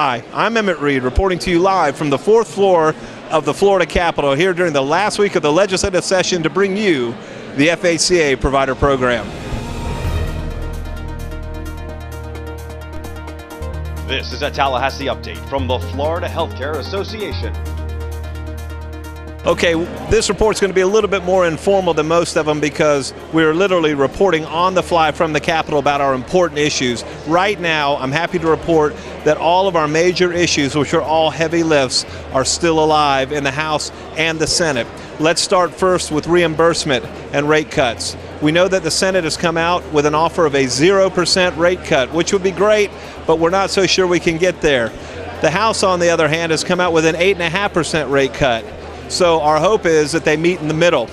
Hi, I'm Emmett Reed, reporting to you live from the fourth floor of the Florida Capitol here during the last week of the legislative session to bring you the FHCA Provider Program. This is a Tallahassee update from the Florida Healthcare Association. Okay, this report's going to be a little bit more informal than most of them because we're literally reporting on the fly from the Capitol about our important issues. Right now, I'm happy to report that all of our major issues, which are all heavy lifts, are still alive in the House and the Senate. Let's start first with reimbursement and rate cuts. We know that the Senate has come out with an offer of a 0% rate cut, which would be great, but we're not so sure we can get there. The House, on the other hand, has come out with an 8.5% rate cut. So our hope is that they meet in the middle,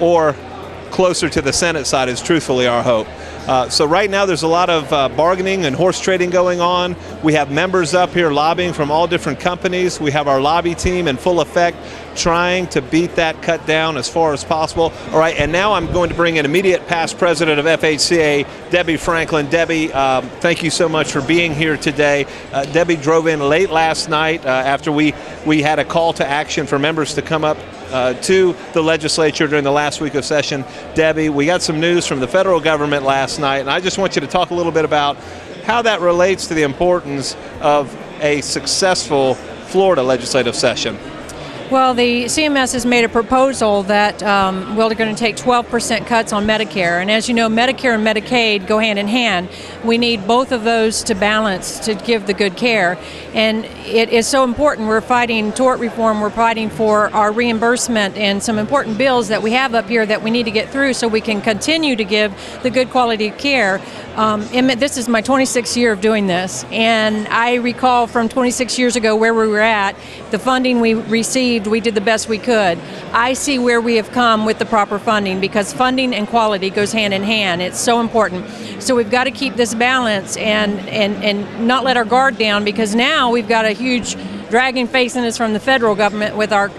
or closer to the Senate side is truthfully our hope. So right now there's a lot of bargaining and horse trading going on. We have members up here lobbying from all different companies. We have our lobby team in full effect trying to beat that cut down as far as possible. All right, and now I'm going to bring in immediate past president of FHCA, Debbie Franklin. Debbie, thank you so much for being here today. Debbie drove in late last night after we had a call to action for members to come up to the legislature during the last week of session. Debbie, we got some news from the federal government last night, and I just want you to talk a little bit about how that relates to the importance of a successful Florida legislative session. Well, the CMS has made a proposal that we're going to take 12% cuts on Medicare. And as you know, Medicare and Medicaid go hand in hand. We need both of those to balance to give the good care. And it is so important. We're fighting tort reform. We're fighting for our reimbursement and some important bills that we have up here that we need to get through so we can continue to give the good quality of care. This is my 26th year of doing this. And I recall from 26 years ago where we were at, the funding we received, we did the best we could. I see where we have come with the proper funding because funding and quality goes hand in hand. It's so important. So we've got to keep this balance and not let our guard down because now we've got a huge dragging facing us from the federal government with our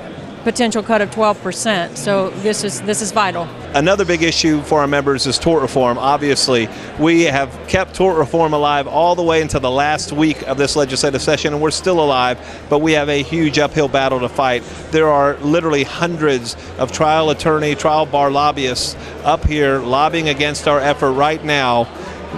potential cut of 12%. So this is vital. Another big issue for our members is tort reform. Obviously, we have kept tort reform alive all the way into the last week of this legislative session, and we're still alive, but we have a huge uphill battle to fight. There are literally hundreds of trial bar lobbyists up here lobbying against our effort right now.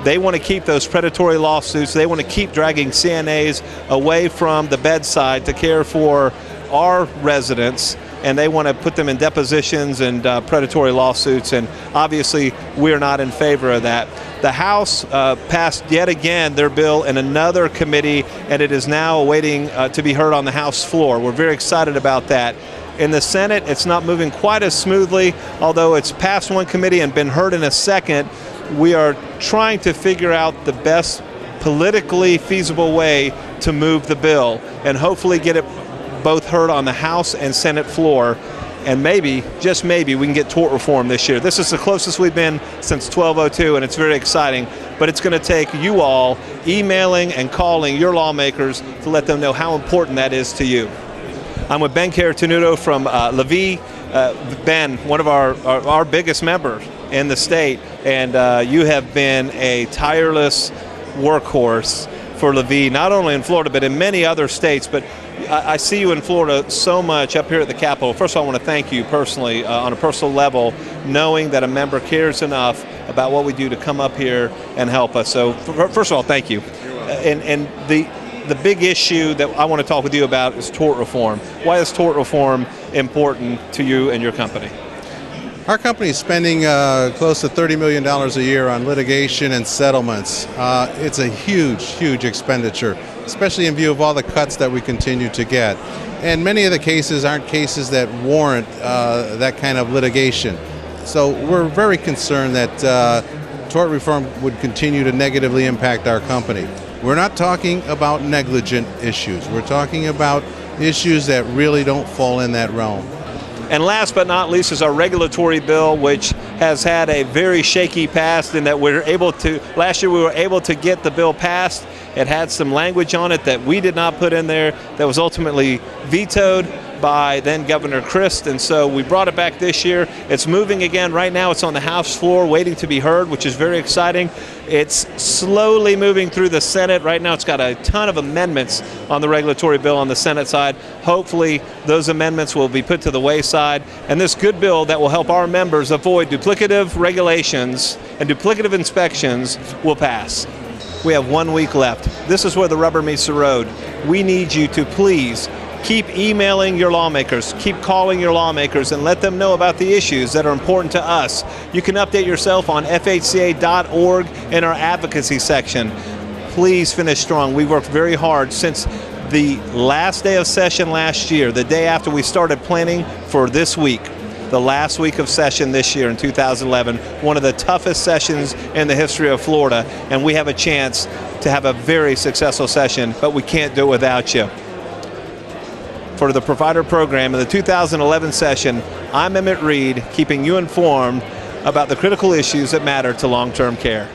They want to keep those predatory lawsuits. They want to keep dragging CNAs away from the bedside to care for our residents, and they want to put them in depositions and predatory lawsuits, and obviously we're not in favor of that. The House passed yet again their bill in another committee, and it is now awaiting to be heard on the House floor. We're very excited about that. In the Senate, it's not moving quite as smoothly, although it's passed one committee and been heard in a second. We are trying to figure out the best politically feasible way to move the bill and hopefully get it both heard on the House and Senate floor, and maybe, just maybe, we can get tort reform this year. This is the closest we've been since 1202, and it's very exciting, but it's going to take you all emailing and calling your lawmakers to let them know how important that is to you. I'm with Ben Cartenuto from Levy. Ben, one of our biggest members in the state, and you have been a tireless workhorse for Levy, not only in Florida, but in many other states. But I see you in Florida so much up here at the Capitol. First of all, I want to thank you personally on a personal level, knowing that a member cares enough about what we do to come up here and help us. So first of all, thank you. And the big issue that I want to talk with you about is tort reform. Why is tort reform important to you and your company? Our company is spending close to $30 million a year on litigation and settlements. It's a huge expenditure, especially in view of all the cuts that we continue to get. And many of the cases aren't cases that warrant that kind of litigation. So we're very concerned that tort reform would continue to negatively impact our company. We're not talking about negligent issues. We're talking about issues that really don't fall in that realm. And last but not least is our regulatory bill, which has had a very shaky past in that last year we were able to get the bill passed. It had some language on it that we did not put in there that was ultimately vetoed. by then Governor Christ, and so we brought it back this year. It's moving again. Right now it's on the House floor waiting to be heard, which is very exciting. It's slowly moving through the Senate. Right now it's got a ton of amendments on the regulatory bill on the Senate side. Hopefully those amendments will be put to the wayside, and this good bill that will help our members avoid duplicative regulations and duplicative inspections will pass. We have 1 week left. This is where the rubber meets the road. We need you to please keep emailing your lawmakers, keep calling your lawmakers, and let them know about the issues that are important to us. You can update yourself on FHCA.org in our advocacy section. Please finish strong. We worked very hard since the last day of session last year, the day after we started planning for this week, the last week of session this year in 2011, one of the toughest sessions in the history of Florida, and we have a chance to have a very successful session, but we can't do it without you. For the Provider Program in the 2011 session, I'm Emmett Reed, keeping you informed about the critical issues that matter to long-term care.